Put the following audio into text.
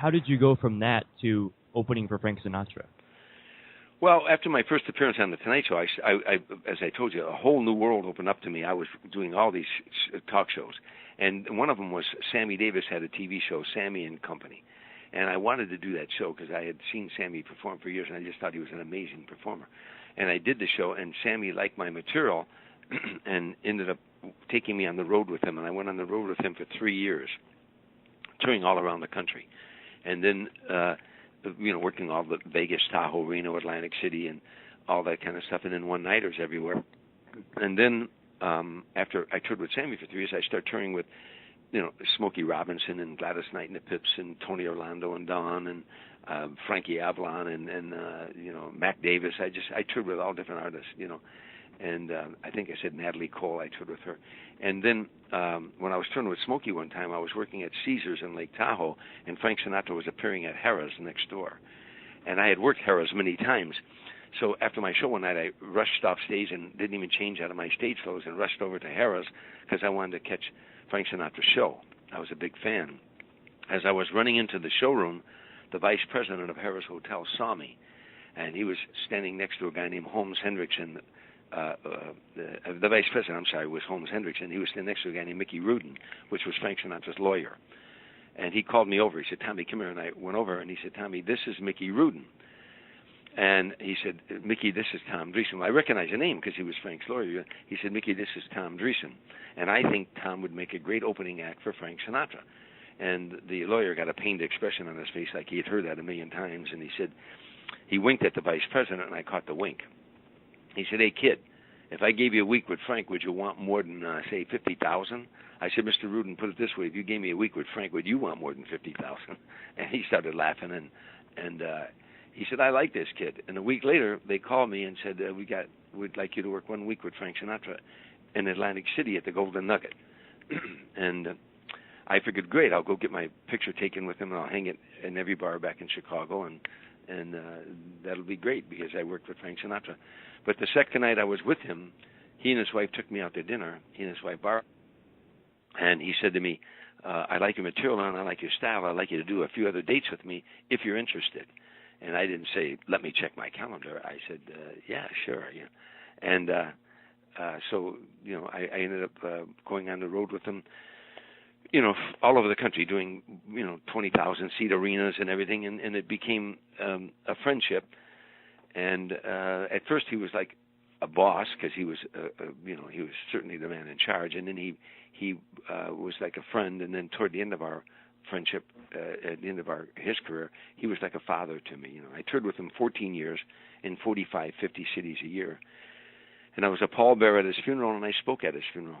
how did you go from that to opening for Frank Sinatra? Well, after my first appearance on the Tonight Show, as I told you, a whole new world opened up to me. I was doing all these talk shows, and one of them was Sammy Davis had a TV show, Sammy and Company, and I wanted to do that show because I had seen Sammy perform for years, and I just thought he was an amazing performer. And I did the show, and Sammy liked my material, and ended up taking me on the road with him, and I went on the road with him for 3 years, touring all around the country, and then working all the Vegas, Tahoe, Reno, Atlantic City, and all that kind of stuff, and then one-nighters everywhere. And then after I toured with Sammy for 3 years, I started touring with, Smokey Robinson and Gladys Knight and the Pips and Tony Orlando and Don and Frankie Avalon and Mac Davis. I toured with all different artists, and I think I said Natalie Cole. I toured with her. And then when I was touring with Smokey one time, I was working at Caesars in Lake Tahoe, and Frank Sinatra was appearing at Harrah's next door. And I had worked Harrah's many times. So after my show one night, I rushed off stage and didn't even change out of my stage clothes and rushed over to Harrah's because I wanted to catch Frank Sinatra's show. I was a big fan. As I was running into the showroom, the vice president of Harrah's Hotel saw me, and he was standing next to a guy named Holmes Hendrickson. The vice president, was Holmes Hendrickson. He was standing next to a guy named Mickey Rudin, which was Frank Sinatra's lawyer. And he called me over. He said, "Tommy, come here." And I went over, and he said, "Tommy, this is Mickey Rudin." And he said, "Mickey, this is Tom Dreesen." Well, I recognize the name because he was Frank's lawyer. He said, "Mickey, this is Tom Dreesen. And I think Tom would make a great opening act for Frank Sinatra." And the lawyer got a pained expression on his face like he had heard that a million times. And he said, he winked at the vice president, and I caught the wink. He said, "Hey, kid, if I gave you a week with Frank, would you want more than, say, $50,000? I said, "Mr. Rudin, put it this way. If you gave me a week with Frank, would you want more than $50,000? And he started laughing, and he said, "I like this kid." And a week later, they called me and said, we'd like you to work 1 week with Frank Sinatra in Atlantic City at the Golden Nugget. And I figured, great, I'll go get my picture taken with him, and I'll hang it in every bar back in Chicago, and that'll be great because I worked with Frank Sinatra. But the second night I was with him, he and his wife took me out to dinner, he and his wife Barbara, and he said to me, "I like your material and I like your style. I'd like you to do a few other dates with me if you're interested." And I didn't say, "Let me check my calendar." I said, "Yeah, sure." Yeah. And so, I ended up going on the road with him, all over the country doing, 20,000-seat arenas and everything, and it became a friendship. And at first he was like a boss because he was, he was certainly the man in charge. And then he was like a friend. And then toward the end of our friendship, at the end of his career, he was like a father to me. I toured with him 14 years in 45, 50 cities a year. And I was a pallbearer at his funeral, and I spoke at his funeral.